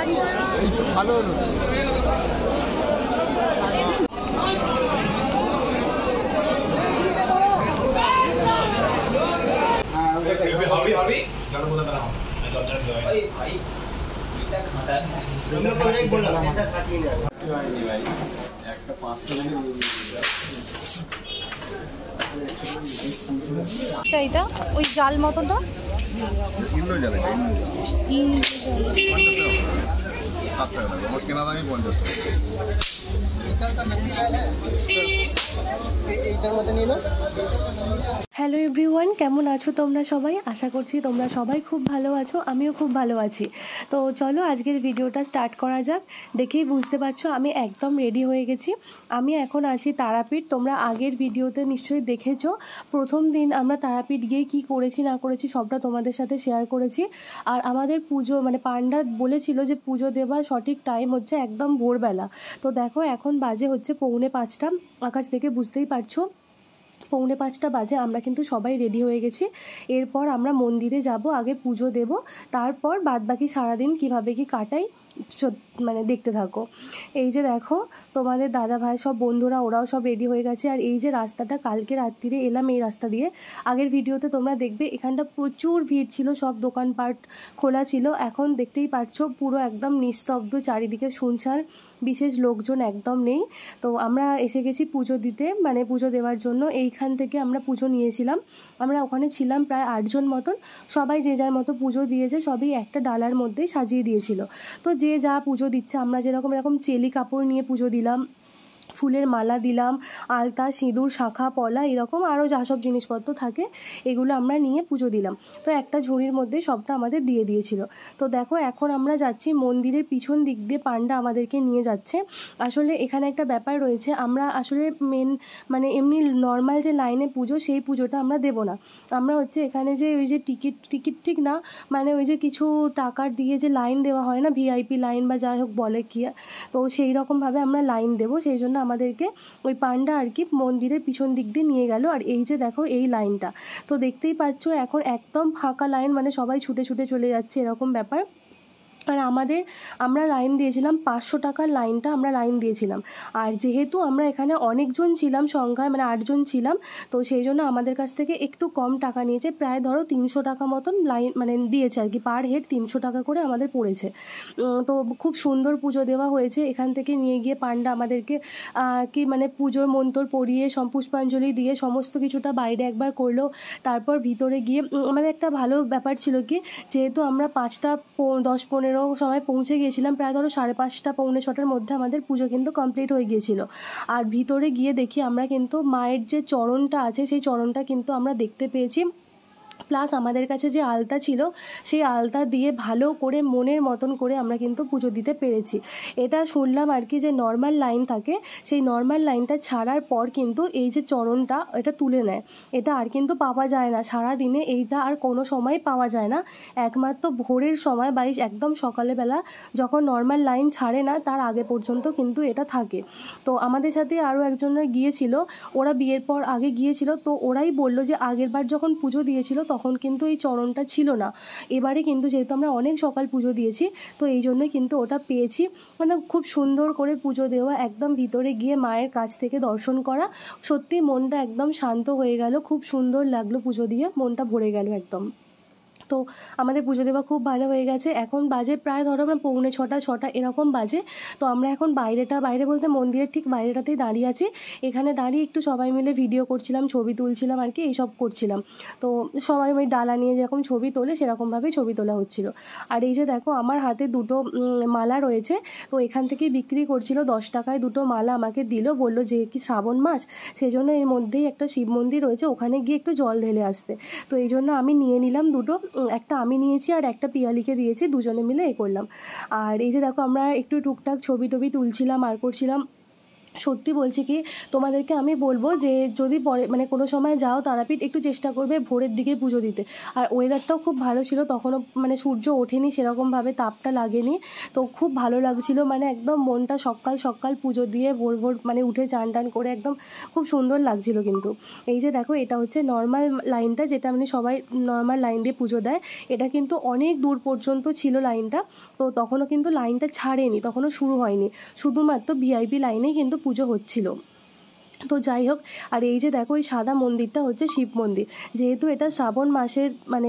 ভালো হলো। এটা ওই জাল মতনটা কেনা দামি 50 এইটার মধ্যে নিয়ে নাও। হ্যালো এভরিওয়ান, কেমন আছো তোমরা সবাই? আশা করছি তোমরা সবাই খুব ভালো আছো, আমিও খুব ভালো আছি। তো চলো আজকের ভিডিওটা স্টার্ট করা যাক। দেখেই বুঝতে পারছো আমি একদম রেডি হয়ে গেছি। আমি এখন আছি তারাপীঠ। তোমরা আগের ভিডিওতে নিশ্চয়ই দেখেছো প্রথম দিন আমরা তারাপীঠ গিয়ে কী করেছি না করেছি সবটা তোমাদের সাথে শেয়ার করেছি। আর আমাদের পুজো মানে পান্ডা বলেছিল যে পুজো দেওয়ার সঠিক টাইম হচ্ছে একদম ভোরবেলা। তো দেখো এখন বাজে হচ্ছে 4:45, আকাশ থেকে বুঝতেই পারছো 4:45 বাজে। আমরা কিন্তু সবাই রেডি হয়ে গেছি। এরপর আমরা মন্দিরে যাব, আগে পুজো দেব, তারপর বাদবাকি সারাদিন কিভাবে কি কাটাই মানে দেখতে থাকো। এই যে দেখো তোমাদের দাদা ভাই সব বন্ধুরা ওরাও সব রেডি হয়ে গেছে। আর এই যে রাস্তাটা কালকে রাত্রিরে এলাম এই রাস্তা দিয়ে, আগের ভিডিওতে তোমরা দেখবে এখানটা প্রচুর ভিড় ছিল, সব দোকানপাট খোলা ছিল। এখন দেখতেই পাচ্ছ পুরো একদম নিস্তব্ধ, চারিদিকে শুনশান, বিশেষ লোকজন একদম নেই। তো আমরা এসে গেছি পুজো দিতে, মানে পুজো দেওয়ার জন্য। এইখান থেকে আমরা পুজো নিয়েছিলাম। আমরা ওখানে ছিলাম প্রায় 8 জন মতন। সবাই যে যার মতো পুজো দিয়েছে, সবই একটা ডালার মধ্যেই সাজিয়ে দিয়েছিল। তো যে যা পুজো দিচ্ছে, আমরা যেরকম এরকম চেলি কাপড় নিয়ে পুজো দিলাম, ফুলের মালা দিলাম, আলতা সিঁদুর শাখা পলা এরকম আরও যা সব জিনিসপত্র থাকে এগুলো আমরা নিয়ে পুজো দিলাম। তো একটা ঝুড়ির মধ্যে সবটা আমাদের দিয়ে দিয়েছিল। তো দেখো এখন আমরা যাচ্ছি মন্দিরের পিছন দিক দিয়ে, পান্ডা আমাদেরকে নিয়ে যাচ্ছে। আসলে এখানে একটা ব্যাপার রয়েছে, আমরা আসলে মানে এমনি নর্মাল যে লাইনে পুজো সেই পুজোটা আমরা দেবো না। আমরা হচ্ছে এখানে যে ওই যে টিকিট ঠিক না, মানে ওই যে কিছু টাকা দিয়ে যে লাইন দেওয়া হয় না, ভিআইপি লাইন বা যাই হোক বলে কি, তো সেই রকমভাবে আমরা লাইন দেবো। সেই জন্য আমাদেরকে ওই পান্ডা আর কি মন্দিরের পিছন দিক দিয়ে নিয়ে গেল। আর এই যে দেখো এই লাইনটা, তো দেখতেই পাচ্ছ এখন একদম ফাঁকা লাইন, মানে সবাই ছুটে ছুটে চলে যাচ্ছে এরকম ব্যাপার। আর আমরা লাইন দিয়েছিলাম 500 টাকার লাইনটা আমরা লাইন দিয়েছিলাম। আর যেহেতু আমরা এখানে অনেকজন ছিলাম সংখ্যায়, মানে 8 জন ছিলাম, তো সেই জন্য আমাদের কাছ থেকে একটু কম টাকা নিয়েছে, প্রায় ধরো 300 টাকা মতন লাইন মানে দিয়েছে আর কি, পার হেড 300 টাকা করে আমাদের পড়েছে। তো খুব সুন্দর পুজো দেওয়া হয়েছে। এখান থেকে নিয়ে গিয়ে পান্ডা আমাদেরকে কি মানে পুজোর মন্তর পড়িয়ে পুষ্পাঞ্জলি দিয়ে সমস্ত কিছুটা বাইরে একবার করলো। তারপর ভিতরে গিয়ে আমাদের একটা ভালো ব্যাপার ছিল কি, যেহেতু আমরা 5টা 10-15 সময় পৌঁছে গিয়েছিলাম, প্রায় ধরো 5:30 পৌনে 6টার মধ্যে আমাদের পুজো কিন্তু কমপ্লিট হয়ে গিয়েছিল। আর ভিতরে গিয়ে দেখি আমরা কিন্তু মায়ের যে চরণটা আছে সেই চরণটা কিন্তু আমরা দেখতে পেয়েছি। প্লাস আমাদের কাছে যে আলতা ছিল সেই আলতা দিয়ে ভালো করে মনের মতন করে আমরা কিন্তু পুজো দিতে পেরেছি। এটা শুনলাম আর কি যে নর্মাল লাইন থাকে, সেই নর্মাল লাইনটা ছাড়ার পর কিন্তু এই যে চরণটা এটা তুলে নেয়, এটা আর কিন্তু পাওয়া যায় না সারা দিনে, এইটা আর কোনো সময় পাওয়া যায় না। একমাত্র ভোরের সময় বা একদম সকালবেলা যখন নর্মাল লাইন ছাড়ে না তার আগে পর্যন্ত কিন্তু এটা থাকে। তো আমাদের সাথে আরও একজনের গিয়েছিল, ওরা বিয়ের পর আগে গিয়েছিল, তো ওরাই বললো যে আগেরবার যখন পুজো দিয়েছিল তখন কিন্তু এই চরণটা ছিল না। এবারে কিন্তু যেহেতু আমরা অনেক সকাল পুজো দিয়েছি, তো এই জন্যই কিন্তু ওটা পেয়েছি। মানে খুব সুন্দর করে পুজো দেওয়া, একদম ভিতরে গিয়ে মায়ের কাছ থেকে দর্শন করা, সত্যি মনটা একদম শান্ত হয়ে গেল। খুব সুন্দর লাগলো পুজো দিয়ে, মনটা ভরে গেল একদম। তো আমাদের পুজো দেওয়া খুব ভালো হয়ে গেছে। এখন বাজে প্রায় ধরো আমরা 5:45-6টা এরকম বাজে। তো আমরা এখন বাইরে বলতে মন্দিরের ঠিক বাইরেটাতেই দাঁড়িয়ে আছি। এখানে দাঁড়িয়ে একটু সবাই মিলে ভিডিও করছিলাম, ছবি তুলছিলাম আর কি, এইসব করছিলাম। তো সবাই ওই ডালা নিয়ে যেরকম ছবি তোলে সেরকমভাবেই ছবি তোলা হচ্ছিল। আর এই যে দেখো আমার হাতে 2টো মালা রয়েছে, তো এখান থেকেই বিক্রি করছিল, 10 টাকায় 2টো মালা আমাকে দিল, বললো যে কি শ্রাবণ মাস, সেই জন্য এর মধ্যেই একটা শিব মন্দির রয়েছে, ওখানে গিয়ে একটু জল ঢেলে আসতে। তো এই জন্য আমি নিয়ে নিলাম 2টো, একটা আমি নিয়েছি আর একটা পিয়ালিকে দিয়েছি, দুজনে মিলে করলাম। আর এই যে দেখো আমরা একটু টুকটাক ছবি টবি তুলছিলাম আর করছিলাম। সত্যি বলছি কি তোমাদেরকে আমি বলবো যে যদি পরে মানে কোনো সময় যাও তারাপীঠ, একটু চেষ্টা করবে ভোরের দিকে পুজো দিতে। আর ওয়েদারটাও খুব ভালো ছিল, তখনও মানে সূর্য ওঠেনি সেরকমভাবে, তাপটা লাগেনি, তো খুব ভালো লাগছিল। মানে একদম মনটা সকাল সকাল পুজো দিয়ে ভোর ভোর মানে উঠে চান টান করে একদম খুব সুন্দর লাগছিল। কিন্তু এই যে দেখো, এটা হচ্ছে নর্মাল লাইনটা, যেটা মানে সবাই নর্মাল লাইন দিয়ে পুজো দেয়। এটা কিন্তু অনেক দূর পর্যন্ত ছিল লাইনটা, তো তখনও কিন্তু লাইনটা ছাড়েনি, তখনও শুরু হয়নি, শুধুমাত্র ভিআইপি লাইনেই কিন্তু পুজো হচ্ছিল। তো যাই হোক, আর এই যে দেখো এই সাদা মন্দিরটা হচ্ছে শিব মন্দির। যেহেতু এটা শ্রাবণ মাসের মানে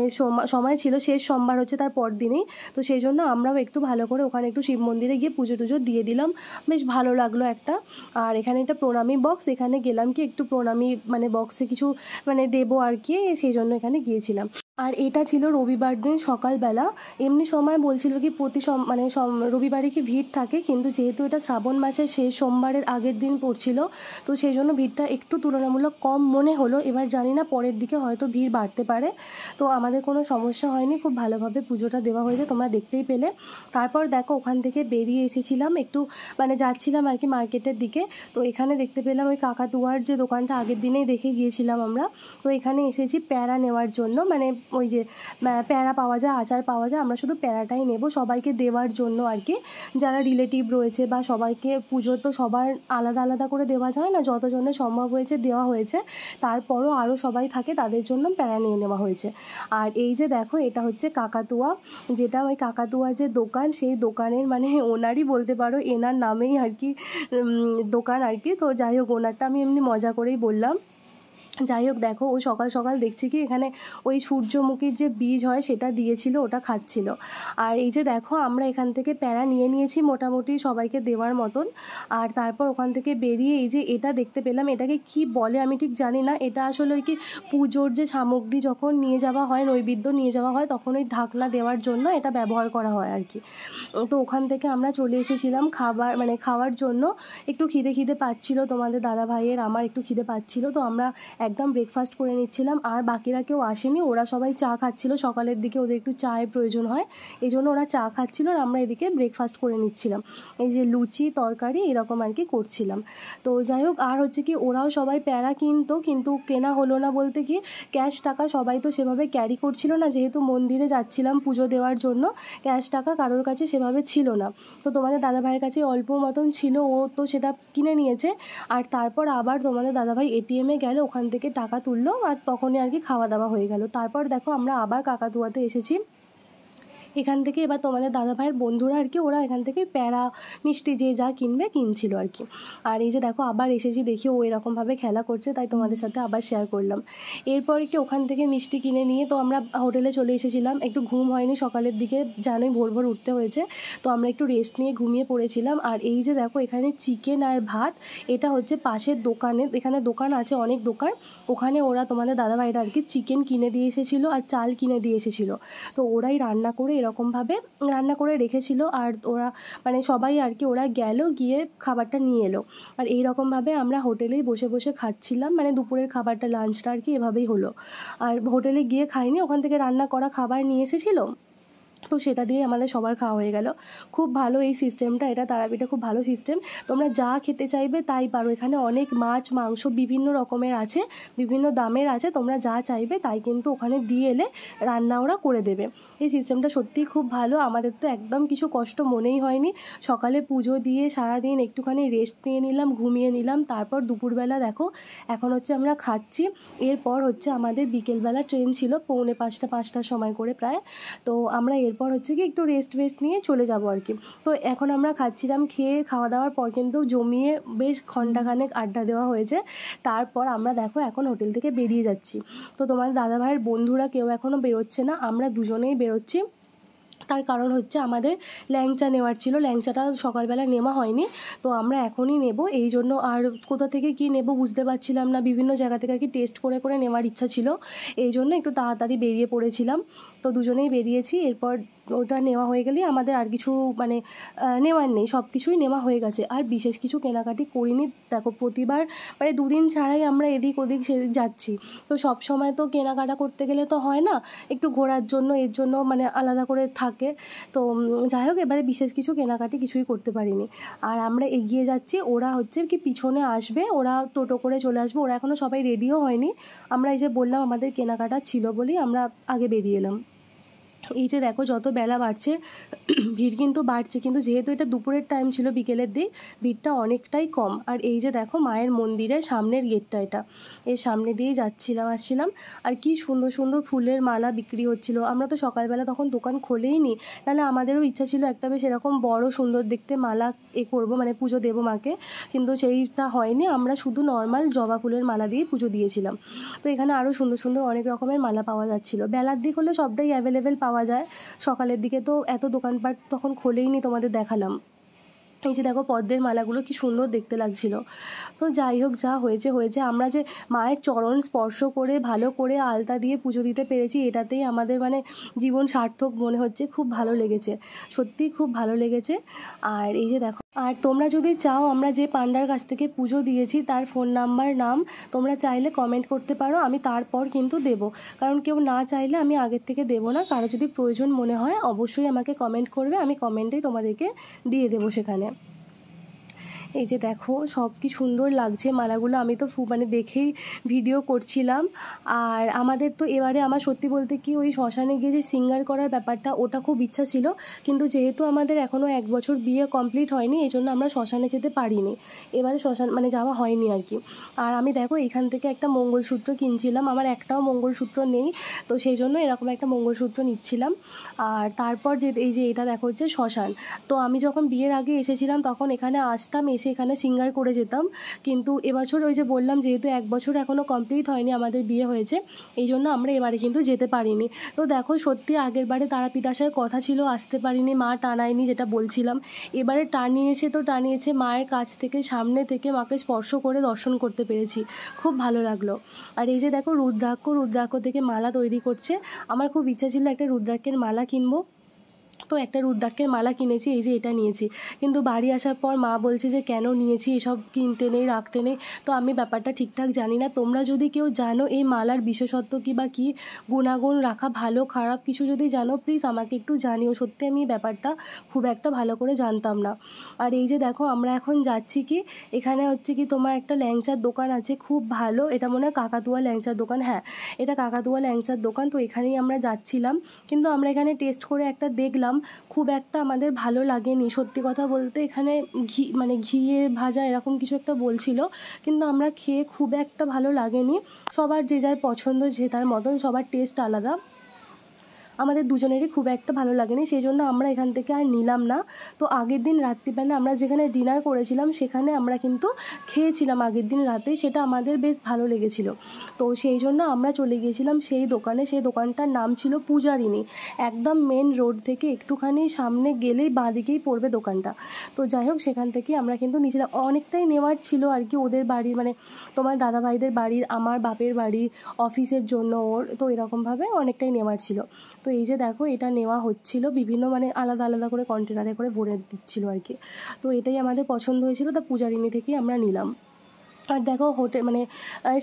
সময় ছিল, শেষ সোমবার হচ্ছে তার পর দিনেই, তো সেই জন্য আমরাও একটু ভালো করে ওখানে একটু শিব মন্দিরে গিয়ে পুজো টুজো দিয়ে দিলাম, বেশ ভালো লাগলো একটা। আর এখানে একটা প্রণামী বক্স, এখানে গেলাম কি একটু প্রণামী মানে বক্সে কিছু মানে দেবো আর কি, সেই জন্য এখানে গিয়েছিলাম। আর এটা ছিল রবিবার দিন সকালবেলা। এমনি সময় বলছিল কি প্রতি মানে রবিবারে কি ভিড় থাকে, কিন্তু যেহেতু এটা শ্রাবণ মাসের শেষ সোমবারের আগের দিন পড়ছিল, তো সেই জন্য ভিড়টা একটু তুলনামূলক কম মনে হলো। এবার জানি না পরের দিকে হয়তো ভিড় বাড়তে পারে। তো আমাদের কোনো সমস্যা হয়নি, খুব ভালোভাবে পুজোটা দেওয়া হয়েছে, তোমরা দেখতেই পেলে। তারপর দেখো ওখান থেকে বেরিয়ে এসেছিলাম একটু মানে যাচ্ছিলাম আর কি মার্কেটের দিকে। তো এখানে দেখতে পেলাম ওই কাকাতুয়ার যে দোকানটা আগের দিনেই দেখে গিয়েছিলাম আমরা, তো এখানে এসেছি প্যারা নেওয়ার জন্য। মানে ওই যে প্যারা পাওয়া যায়, আচার পাওয়া যায়, আমরা শুধু প্যারাটাই নেব সবাইকে দেওয়ার জন্য আর কি। যারা রিলেটিভ রয়েছে বা সবাইকে, পুজো তো সবার আলাদা আলাদা করে দেওয়া যায় না, যতজনের সম্ভব হয়েছে দেওয়া হয়েছে, তারপরও আরও সবাই থাকে তাদের জন্য প্যারা নিয়ে নেওয়া হয়েছে। আর এই যে দেখো, এটা হচ্ছে কাকাতুয়া, যেটা ওই কাকাতুয়া যে দোকান, সেই দোকানের মানে ওনারই বলতে পারো, এনার নামেই আর কি দোকান আর কি। তো যাই হোক, ওনারটা আমি এমনি মজা করেই বললাম। যাই হোক দেখো, ও সকাল সকাল দেখছি কি এখানে ওই সূর্যমুখীর যে বীজ হয় সেটা দিয়েছিল, ওটা খাচ্ছিল। আর এই যে দেখো, আমরা এখান থেকে প্যারা নিয়ে নিয়েছি মোটামুটি সবাইকে দেওয়ার মতন। আর তারপর ওখান থেকে বেরিয়ে এই যে এটা দেখতে পেলাম, এটাকে কি বলে আমি ঠিক জানি না। এটা আসলে ওই কি পুজোর যে সামগ্রী যখন নিয়ে যাওয়া হয়, নৈবেদ্য নিয়ে যাওয়া হয়, তখন ওই ঢাকনা দেওয়ার জন্য এটা ব্যবহার করা হয় আর কি। তো ওখান থেকে আমরা চলে এসেছিলাম খাবার মানে খাওয়ার জন্য। একটু খিদে পাচ্ছিল, তোমাদের দাদা ভাইয়ের আমার একটু খিদে পাচ্ছিল, তো আমরা একদম ব্রেকফাস্ট করে নিচ্ছিলাম। আর বাকিরা কেউ আসেনি, ওরা সবাই চা খাচ্ছিল, সকালের দিকে ওদের একটু চায়ের প্রয়োজন হয়, এই জন্য ওরা চা খাচ্ছিল, আর আমরা এদিকে ব্রেকফাস্ট করে নিচ্ছিলাম। এই যে লুচি তরকারি এরকম আর কি করছিলাম। তো যাই হোক, আর হচ্ছে কি ওরাও সবাই প্যারা কিন্তু কেনা হলো না, বলতে কি ক্যাশ টাকা সবাই তো সেভাবে ক্যারি করছিল না, যেহেতু মন্দিরে যাচ্ছিলাম পুজো দেওয়ার জন্য, ক্যাশ টাকা কারোর কাছে সেভাবে ছিল না। তো তোমাদের দাদা ভাইয়ের কাছে অল্প মতন ছিল, ও তো সেটা কিনে নিয়েছে। আর তারপর আবার তোমাদের দাদাভাই এটিএমে গেল, ওখান থেকে টাকা তুললো, আর তখনই আর কি খাওয়া দাওয়া হয়ে গেল। তারপর দেখো আমরা আবার কাকাতুয়াতে এসেছি। এখান থেকে এবার তোমাদের দাদাভাইয়ের বন্ধুরা আর কি, ওরা এখান থেকে প্যারা মিষ্টি যে যা কিনবে কিনছিল আর কি। আর এই যে দেখো আবার এসেছি, দেখি ও এরকমভাবে খেলা করছে, তাই তোমাদের সাথে আবার শেয়ার করলাম। এরপর কি ওখান থেকে মিষ্টি কিনে নিয়ে তো আমরা হোটেলে চলে এসেছিলাম। একটু ঘুম হয়নি সকালের দিকে, জানোই ভোর ভোর উঠতে হয়েছে, তো আমরা একটু রেস্ট নিয়ে ঘুমিয়ে পড়েছিলাম। আর এই যে দেখো এখানে চিকেন আর ভাত, এটা হচ্ছে পাশের দোকানে, এখানে দোকান আছে অনেক দোকান, ওখানে ওরা তোমাদের দাদাভাইরা আর কি চিকেন কিনে দিয়ে এসেছিলো আর চাল কিনে দিয়ে এসেছিলো। তো ওরাই রান্না করে এরকমভাবে রান্না করে রেখেছিল, আর ওরা মানে সবাই আর কি, ওরা গেল গিয়ে খাবারটা নিয়ে এলো। আর এই রকমভাবে আমরা হোটেলেই বসে বসে খাচ্ছিলাম, মানে দুপুরের খাবারটা লাঞ্চটা আর কি এভাবেই হলো। আর হোটেলে গিয়ে খাইনি, ওখান থেকে রান্না করা খাবার নিয়ে এসেছিলো, তো সেটা দিয়ে আমাদের সবার খাওয়া হয়ে গেল। খুব ভালো এই সিস্টেমটা, এটা তারাপীঠে খুব ভালো সিস্টেম, তোমরা যা খেতে চাইবে তাই পারো। এখানে অনেক মাছ মাংস বিভিন্ন রকমের আছে, বিভিন্ন দামের আছে, তোমরা যা চাইবে তাই কিন্তু ওখানে দিয়ে এলে রান্না ওরা করে দেবে। এই সিস্টেমটা সত্যিই খুব ভালো, আমাদের তো একদম কিছু কষ্ট মনেই হয়নি। সকালে পুজো দিয়ে সারাদিন একটুখানি রেস্ট নিয়ে নিলাম, ঘুমিয়ে নিলাম, তারপর দুপুরবেলা দেখো এখন হচ্ছে আমরা খাচ্ছি। এরপর হচ্ছে আমাদের বিকেলবেলা ট্রেন ছিল 4:45-5টার সময় করে প্রায়, তো আমরা এরপর হচ্ছে কি একটু রেস্ট নিয়ে চলে যাব আর কি। তো এখন আমরা খাচ্ছিলাম, খেয়ে খাওয়া দাওয়ার পর কিন্তু জমিয়ে বেশ ঘন্টাখানেক আড্ডা দেওয়া হয়েছে। তারপর আমরা দেখো এখন হোটেল থেকে বেরিয়ে যাচ্ছি। তো তোমাদের দাদাভাইয়ের বন্ধুরা কেউ এখনও বেরোচ্ছে না, আমরা দুজনেই বেরোচ্ছি। তার কারণ হচ্ছে আমাদের ল্যাংচা নেওয়ার ছিল, ল্যাংচাটা সকালবেলা নেওয়া হয়নি, তো আমরা এখনই নেব এই জন্য। আর কোথা থেকে কি নেব বুঝতে পারছিলাম না, বিভিন্ন জায়গা থেকে আর কি টেস্ট করে নেওয়ার ইচ্ছা ছিল, এই জন্য একটু তাড়াতাড়ি বেরিয়ে পড়েছিলাম। তো দুজনেই বেরিয়েছি। এরপর ওটা নেওয়া হয়ে গেলেই আমাদের আর কিছু মানে নেওয়ার নেই, সব কিছুই নেওয়া হয়ে গেছে। আর বিশেষ কিছু কেনাকাটি করিনি। দেখো প্রতিবার মানে দুদিন ছাড়াই আমরা এদিক ওদিক সেদিক যাচ্ছি, তো সব সময় তো কেনাকাটা করতে গেলে তো হয় না, একটু ঘোরার জন্য এর জন্য মানে আলাদা করে থাকে। তো যাই হোক, এবারে বিশেষ কিছু কেনাকাটি কিছুই করতে পারিনি। আর আমরা এগিয়ে যাচ্ছি, ওরা হচ্ছে কি পিছনে আসবে, ওরা টোটো করে চলে আসবে, ওরা এখনও সবাই রেডিও হয়নি। আমরা এই যে বললাম আমাদের কেনাকাটা ছিল বলেই আমরা আগে বেরিয়ে এলাম। এই যে দেখো যত বেলা বাড়ছে ভিড় কিন্তু বাড়ছে, কিন্তু যেহেতু এটা দুপুরের টাইম ছিল, বিকেলের দিক, ভিড়টা অনেকটাই কম। আর এই যে দেখো মায়ের মন্দিরের সামনের গেটটা, এটা এর সামনে দিয়েই যাচ্ছিলাম আসছিলাম। আর কি সুন্দর সুন্দর ফুলের মালা বিক্রি হচ্ছিল। আমরা তো সকালবেলা তখন দোকান খোলেই নি, নাহলে আমাদেরও ইচ্ছা ছিল একটা বেশ এরকম বড় সুন্দর দেখতে মালা করবো, মানে পুজো দেবো মাকে, কিন্তু সেইটা হয়নি। আমরা শুধু নর্মাল জবা ফুলের মালা দিয়ে পুজো দিয়েছিলাম। তো এখানে আরও সুন্দর সুন্দর অনেক রকমের মালা পাওয়া যাচ্ছিলো। বেলার দিক হলে সবটাই অ্যাভেলেবেল পাওয়া যায়, সকালের দিকে তো এত দোকানপাট তখন খোলেই নি, তোমাদের দেখালাম। এই যে দেখো পদ্মের মালাগুলো কি সুন্দর দেখতে লাগছিল। তো যাই হোক, যা হয়েছে হয়েছে। আমরা যে মায়ের চরণ স্পর্শ করে ভালো করে আলতা দিয়ে পুজো দিতে পেরেছি, এটাতেই আমাদের মানে জীবন সার্থক মনে হচ্ছে। খুব ভালো লেগেছে, সত্যিই খুব ভালো লেগেছে। আর এই যে দেখো, আর তোমরা যদি চাও আমরা যে পান্ডার কাছ থেকে পুজো দিয়েছি তার ফোন নাম্বার নাম তোমরা চাইলে কমেন্ট করতে পারো, আমি তারপর কিন্তু দেবো। কারণ কেউ না চাইলে আমি আগের থেকে দেবো না। কারো যদি প্রয়োজন মনে হয় অবশ্যই আমাকে কমেন্ট করবে, আমি কমেন্টেই তোমাদেরকে দিয়ে দেবো সেখানে। এই যে দেখো সব কি সুন্দর লাগছে মালাগুলো, আমি তো মানে দেখেই ভিডিও করছিলাম। আর আমাদের তো এবারে আমার সত্যি বলতে কি ওই শ্মশানে গিয়ে যে সিঙ্গার করার ব্যাপারটা, ওটা খুব ইচ্ছা ছিল, কিন্তু যেহেতু আমাদের এখনও 1 বছর বিয়ে কমপ্লিট হয়নি, এই জন্য আমরা শ্মশানে যেতে পারিনি। এবারে শ্মশান মানে যাওয়া হয়নি আর কি। আর আমি দেখো এখান থেকে একটা মঙ্গলসূত্র কিনছিলাম, আমার একটাও মঙ্গলসূত্র নেই, তো সেই জন্য এরকম একটা মঙ্গলসূত্র নিচ্ছিলাম। আর তারপর যে এই যে এটা দেখো হচ্ছে শ্মশান। তো আমি যখন বিয়ের আগে এসেছিলাম তখন এখানে আসতাম, এসে এখানে সিঙ্গার করে যেতাম। কিন্তু এবছর ওই যে বললাম যেহেতু 1 বছর এখনও কমপ্লিট হয়নি আমাদের বিয়ে হয়েছে, এই জন্য আমরা এবারে কিন্তু যেতে পারিনি। তো দেখো সত্যি আগের বারে তারাপীঠ আসার কথা ছিল, আসতে পারিনি, মা টানায়নি যেটা বলছিলাম। এবারে টানিয়েছে তো টানিয়েছে, মায়ের কাছ থেকে সামনে থেকে মাকে স্পর্শ করে দর্শন করতে পেরেছি, খুব ভালো লাগলো। আর এই যে দেখো রুদ্রাক্ষ থেকে মালা তৈরি করছে। আমার খুব ইচ্ছা ছিল একটা রুদ্রাক্ষের মালা কিনবো, তো একটা রুদ্রাক্ষের মালা কিনেছি, এই যে এটা নিয়েছি। কিন্তু বাড়ি আসার পর মা বলছে যে কেন নিয়েছি, এসব কিনতে নেই রাখতে নেই। তো আমি ব্যাপারটা ঠিকঠাক জানি না, তোমরা যদি কেউ জানো এই মালার বিশেষত্ব কী বা কী গুণাগুণ, রাখা ভালো খারাপ কিছু যদি জানো প্লিজ আমাকে একটু জানিও। সত্যি আমি এই ব্যাপারটা খুব একটা ভালো করে জানতাম না। আর এই যে দেখো আমরা এখন যাচ্ছি কি, এখানে হচ্ছে কি তোমার একটা ল্যাংচার দোকান আছে খুব ভালো, এটা মনে হয় কাকাতুয়া ল্যাংচার দোকান, হ্যাঁ এটা কাকাতুয়া ল্যাংচার দোকান। তো এখানেই আমরা যাচ্ছিলাম, কিন্তু আমরা এখানে টেস্ট করে একটা দেখলাম, খুব একটা আমাদের ভালো লাগেনি সত্যি কথা বলতে। এখানে মানে ঘিয়ে ভাজা এরকম কিছু একটা বলছিল, কিন্তু আমরা খেয়ে খুব একটা ভালো লাগেনি। সবার যে যার পছন্দ, যে তার মতন, সবার টেস্ট আলাদা। আমাদের দুজনেরই খুব একটা ভালো লাগেনি, সেই জন্য আমরা এখান থেকে আর নিলাম না। তো আগের দিন রাত্রিবেলা আমরা যেখানে ডিনার করেছিলাম সেখানে আমরা কিন্তু খেয়েছিলাম আগের দিন রাতে, সেটা আমাদের বেশ ভালো লেগেছিল। তো সেই জন্য আমরা চলে গিয়েছিলাম সেই দোকানে, সেই দোকানটার নাম ছিল পূজারিনী। একদম মেন রোড থেকে একটুখানি সামনে গেলেই বাঁদিকেই পড়বে দোকানটা। তো যাই হোক সেখান থেকে আমরা কিন্তু নিয়েছিলাম, অনেকটাই নেওয়ার ছিল আর কি, ওদের বাড়ির মানে তোমার দাদাভাইদের বাড়ির, আমার বাপের বাড়ি, অফিসের জন্য ওর, তো এরকমভাবে অনেকটাই নেওয়ার ছিল। তো এই যে দেখো এটা নেওয়া হচ্ছিল, বিভিন্ন মানে আলাদা আলাদা করে কন্টেনারে করে ভরে দিচ্ছিলো আর কি। তো এটাই আমাদের পছন্দ হয়েছিল, তা পূজারিনী থেকেই আমরা নিলাম। আর দেখো মানে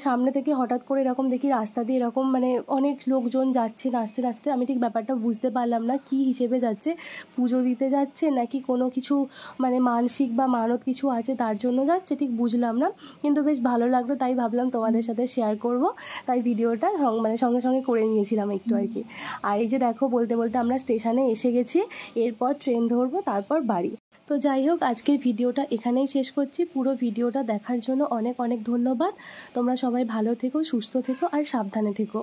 সামনে থেকে হঠাৎ করে এরকম দেখি রাস্তা দিয়ে এরকম মানে অনেক লোকজন যাচ্ছে নাচতে নাচতে। আমি ঠিক ব্যাপারটা বুঝতে পারলাম না কী হিসেবে যাচ্ছে, পুজো দিতে যাচ্ছে নাকি কোনো কিছু মানে মানসিক বা মানত কিছু আছে তার জন্য যাচ্ছে, ঠিক বুঝলাম না। কিন্তু বেশ ভালো লাগলো, তাই ভাবলাম তোমাদের সাথে শেয়ার করব, তাই ভিডিওটা মানে সঙ্গে সঙ্গে করে নিয়েছিলাম একটু আর কি। আর এই যে দেখো বলতে বলতে আমরা স্টেশনে এসে গেছি, এরপর ট্রেন ধরবো, তারপর বাড়ি। তো যাই হোক আজকের ভিডিওটা এখানেই শেষ করছি। পুরো ভিডিওটা দেখার জন্য অনেক অনেক ধন্যবাদ। তোমরা সবাই ভালো থেকো, সুস্থ থেকো আর সাবধানে থেকো।